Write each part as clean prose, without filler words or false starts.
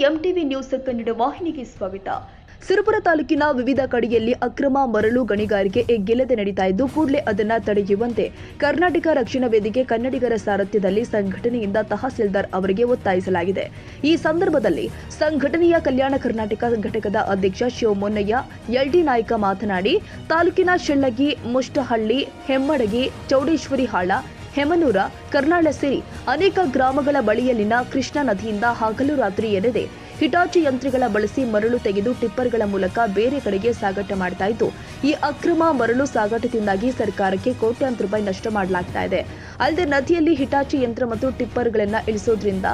MTV news Kannada ವಾಹಿನಿಗೆ ಸ್ವಾಗತ. ಸುರಪುರ ತಾಲೂಕಿನ ವಿವಿಧ ಕಡೆಯಲ್ಲಿ ಅಕ್ರಮ ಮರಳು ಗಣಿಗಾರಿಕೆ ಎಗ್ಗೆಲ್ಲದೆ ನಡೀತಾ ಇದ್ದು, ಕೂಡಲೇ ಅದನ್ನು ತಡೆಯುವಂತೆ ಕರ್ನಾಟಕ ರಕ್ಷಣಾ ವೇದಿಕೆ ಕನ್ನಡಿಗರ ಸಾರಥ್ಯದಲ್ಲಿ ಸಂಘಟನೆಯಿಂದ ತಹಸೀಲ್ದಾರ್ ಅವರಿಗೆ ಒತ್ತಾಯಿಸಲಾಗಿದೆ. ಈ ಸಂದರ್ಭದಲ್ಲಿ ಸಂಘಟನೆಯ ಕಲ್ಯಾಣ ಕರ್ನಾಟಕ ಘಟಕದ ಅಧ್ಯಕ್ಷ ಶಿವಮೊನ್ನಯ್ಯ ಎಲ್ಡಿ ನಾಯ್ಕ ಮಾತನಾಡಿ, ತಾಲೂಕಿನ ಶೆಳ್ಳಗಿ, ಮುಷ್ಟಹಳ್ಳಿ, ಹೆಮ್ಮಡಗಿ, ಚೌಡೇಶ್ವರಿ ಹಾಳ, ಹೆಮನೂರ, ಕರ್ನಾಳ ಸೇರಿ ಅನೇಕ ಗ್ರಾಮಗಳ ಬಳಿಯಲ್ಲಿನ ಕೃಷ್ಣಾ ನದಿಯಿಂದ ಹಗಲು ರಾತ್ರಿ ಎನ್ನದೆ ಹಿಟಾಚಿ ಯಂತ್ರಗಳ ಬಳಸಿ ಮರಳು ತೆಗೆದು ಟಿಪ್ಪರ್ಗಳ ಮೂಲಕ ಬೇರೆ ಕಡೆಗೆ ಸಾಗಾಟ ಮಾಡ್ತಾ ಇದ್ದು, ಈ ಅಕ್ರಮ ಮರಳು ಸಾಗಾಟದಿಂದಾಗಿ ಸರ್ಕಾರಕ್ಕೆ ಕೋಟ್ಯಾಂತರ ರೂಪಾಯಿ ನಷ್ಟ ಮಾಡಲಾಗ್ತಾ ಇದೆ. ಅಲ್ಲದೆ ನದಿಯಲ್ಲಿ ಹಿಟಾಚಿ ಯಂತ್ರ ಮತ್ತು ಟಿಪ್ಪರ್ಗಳನ್ನು ಇಳಿಸೋದ್ರಿಂದ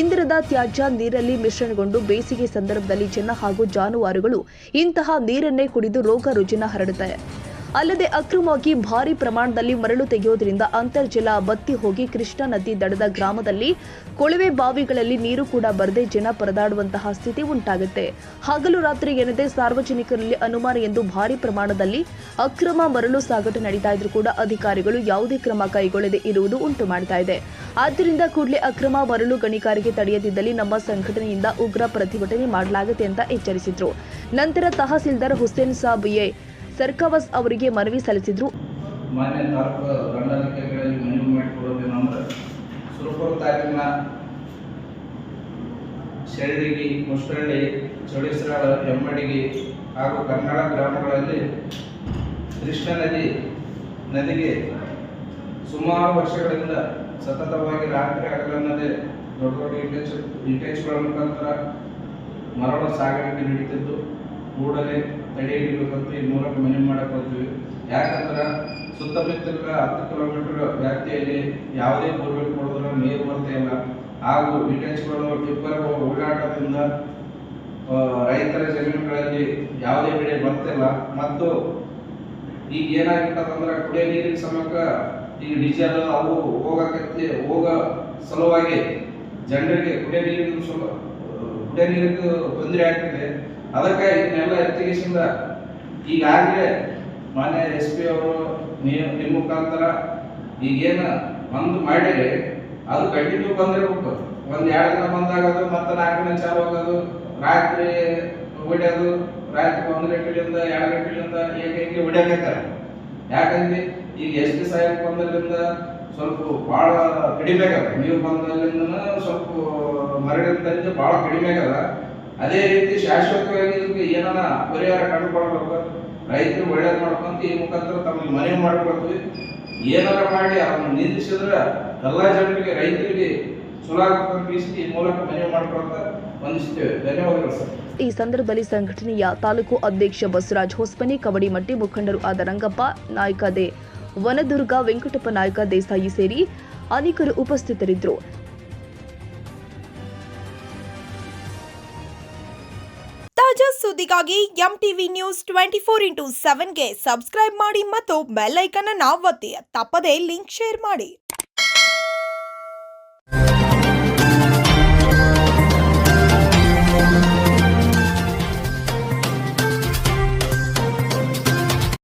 ಇಂದಿರದ ತ್ಯಾಜ್ಯ ನೀರಲ್ಲಿ ಮಿಶ್ರಣಗೊಂಡು ಬೇಸಿಗೆ ಸಂದರ್ಭದಲ್ಲಿ ಜನ ಹಾಗೂ ಜಾನುವಾರುಗಳು ಇಂತಹ ನೀರನ್ನೇ ಕುಡಿದು ರೋಗ ರುಜಿನ ಹರಡುತ್ತದೆ. ಅಲ್ಲದೆ ಅಕ್ರಮವಾಗಿ ಭಾರಿ ಪ್ರಮಾಣದಲ್ಲಿ ಮರಳು ತೆಗೆಯೋದ್ರಿಂದ ಅಂತರ್ಜಲ ಬತ್ತಿ ಹೋಗಿ ಕೃಷ್ಣಾ ನದಿ ದಡದ ಗ್ರಾಮದಲ್ಲಿ ಕೊಳವೆ ಬಾವಿಗಳಲ್ಲಿ ನೀರು ಕೂಡ ಬರದೆ ಜನ ಪರದಾಡುವಂತಹ ಸ್ಥಿತಿ ಉಂಟಾಗುತ್ತೆ. ಹಗಲು ರಾತ್ರಿ ಎನ್ನದೆ ಸಾರ್ವಜನಿಕರಲ್ಲಿ ಅನುಮಾನ ಎಂದು ಭಾರಿ ಪ್ರಮಾಣದಲ್ಲಿ ಅಕ್ರಮ ಮರಳು ಸಾಗಾಟ ನಡೀತಾ ಇದ್ರೂ ಕೂಡ ಅಧಿಕಾರಿಗಳು ಯಾವುದೇ ಕ್ರಮ ಕೈಗೊಳ್ಳದೆ ಇರುವುದು ಉಂಟು ಮಾಡ್ತಾ ಇದೆ. ಆದ್ದರಿಂದ ಕೂಡಲೇ ಅಕ್ರಮ ಮರಳು ಗಣಿಗಾರಿಕೆ ತಡೆಯದಿದ್ದಲ್ಲಿ ನಮ್ಮ ಸಂಘಟನೆಯಿಂದ ಉಗ್ರ ಪ್ರತಿಭಟನೆ ಮಾಡಲಾಗುತ್ತೆ ಅಂತ ಎಚ್ಚರಿಸಿದ್ರು. ನಂತರ ತಹಸೀಲ್ದಾರ್ ಹುಸೇನ್ ಸಾಬ್ ಸರ್ಕವಸ್ ಅವರಿಗೆ ಮನವಿ ಸಲ್ಲಿಸಿದ್ರು. ಮಾನ್ಯ ತಾಲೂಕು ದಂಡಾಧಿಕಾರಿಗಳಲ್ಲಿ ಮನವಿ ಮಾಡಿಕೊಡೋದೇನೆಂದರೆ, ಸುರಪುರ ತಾಲೂಕಿನ ಶೆಳ್ಳಗಿ, ಮುಷ್ಟಹಳ್ಳಿ, ಚೌಡೇಶ್ವರ, ಹೆಮ್ಮಡಗಿ ಹಾಗೂ ಕರ್ನಾಳ ಗ್ರಾಮಗಳಲ್ಲಿ ಕೃಷ್ಣಾ ನದಿಗೆ ಸುಮಾರು ವರ್ಷಗಳಿಂದ ಸತತವಾಗಿ ರಾತ್ರಿ ಹಗಲನ್ನದೇ ದೊಡ್ಡ ದೊಡ್ಡ ಇಂಟೆಕ್ಸ್ಗಳ ಮುಖಾಂತರ ಮರಳು ಸಾಗಾಣಿಕೆ ನಡೀತಿದ್ದು, ಕೂಡಲೇ ತಡೆ ಹಿಡಿಬೇಕಂತ ಈ ಮೂಲಕ ಮನವಿ ಮಾಡಕೊಳ್ತೀವಿ. ಯಾಕಂದ್ರೆ ಸುತ್ತಮುತ್ತಲ 10 ಕಿಲೋಮೀಟರ್ ವ್ಯಾಪ್ತಿಯಲ್ಲಿ ಯಾವುದೇ ಬೋರ್ವೆಲ್ ಕೊಡೋದ್ರ ನೀರು ಬರ್ತಾ ಇಲ್ಲ. ಹಾಗೂ ವಿಟೇಜ್ಗಳು ಟಿಪ್ಪರ್ಗಳು ಓಡಾಟದಿಂದ ರೈತರ ಜಮೀನುಗಳಲ್ಲಿ ಯಾವುದೇ ಬೆಳೆ ಬರ್ತಿಲ್ಲ. ಮತ್ತು ಈಗ ಏನಾಗಿರ್ತದಂದ್ರೆ ಕುಡಿಯೋ ನೀರಿನ ಸಮಯಕ್ಕ ಈಗ ಡೀಸೆಲ್ ಅವು ಹೋಗೋ ಸಲುವಾಗಿ ಜನರಿಗೆ ಕುಡಿಯೋ ನೀರಿಗೆ ತೊಂದರೆ ಆಗ್ತಿದೆ. ಅದಕ್ಕೆ ಇದನ್ನೆಲ್ಲ ಎತ್ತಿಗೆಸಿಂದ ಈಗಾಗಲೇ ಮಾನ್ಯ SP ಅವರು ನಿಮ್ಮ ಮುಖಾಂತರ ಈಗೇನು ಒಂದು ಮಾಡಿದ್ರೆ ಅದು ಕಂಟಿನ್ಯೂ ಬಂದಿರ್ಬೇಕು. 1-2 ದಿನ ಬಂದಾಗೋದು, ಮತ್ತೆ 4 ದಿನ ಚಾಲು ಆಗೋದು, ರಾತ್ರಿ ಹೊಡೆಯೋದು, ರಾತ್ರಿ 1 ಗಂಟೆಯಿಂದ 2 ಗಂಟೆಯಿಂದ ಹೇಗೆ ಹೊಡೆಯಕತ್ತಾರೆ. ಯಾಕಂದ್ರೆ ಈಗ SP ಸಾಹೇಬ್ ಬಂದಲ್ಲಿಂದ ಸ್ವಲ್ಪ ಭಾಳ ಕಡಿಮೆ ಆಗದ, ನೀವು ಬಂದಲ್ಲಿಂದ ಸ್ವಲ್ಪ ಮರಳಿಂದ ಭಾಳ ಕಡಿಮೆ ಆಗದ. ಅದೇ ರೀತಿ ಶಾಶ್ವತವಾಗಿ ಇದಕ್ಕೆ ಏನಾರ ಪರಿಹಾರ ಕಂಡುಕೊಳ್ಬೇಕು, ರೈತರು ಒಳ್ಳೇದು ಮಾಡ್ಕೊಂತ ಈ ಮುಖಾಂತರ ತಮಗೆ ಮನವಿ ಮಾಡ್ಕೊಳ್ತೀವಿ. ಏನಾರ ಮಾಡಿ ಅದನ್ನು ನಿಲ್ಲಿಸಿದ್ರೆ ಎಲ್ಲ ಜನರಿಗೆ, ರೈತರಿಗೆ ಚಲೋ ಆಗ್ತದೆ ಈ ಮೂಲಕ ಮನವಿ ಮಾಡ್ಕೊಳ್ತಾ ವಂದಿಸ್ತೇವೆ. ಧನ್ಯವಾದಗಳು ಸರ್. ಈ ಸಂದರ್ಭದಲ್ಲಿ ಸಂಘಟನೆಯ ತಾಲೂಕು ಅಧ್ಯಕ್ಷ ಬಸವರಾಜ್ ಹೊಸಮನಿ, ಕವಡಿಮಟ್ಟಿ ಮುಖಂಡರು ಆದ ರಂಗಪ್ಪ ನಾಯ್ಕ ದೇ, ವನದುರ್ಗ ವೆಂಕಟಪ್ಪ ನಾಯ್ಕ ದೇಸಾಯಿ ಸೇರಿ ಅನೇಕರು ಉಪಸ್ಥಿತರಿದ್ದರು. ತಾಜಾ ಸುದ್ದಿಗಾಗಿ ಎಂಟಿವಿ ನ್ಯೂಸ್ 24x7ಗೆ ಸಬ್ಸ್ಕ್ರೈಬ್ ಮಾಡಿ ಮತ್ತು ಬೆಲ್ ಐಕಾನ್ ಅನ್ನು ಒತ್ತಿ. ತಪ್ಪದೇ ಲಿಂಕ್ ಶೇರ್ ಮಾಡಿ.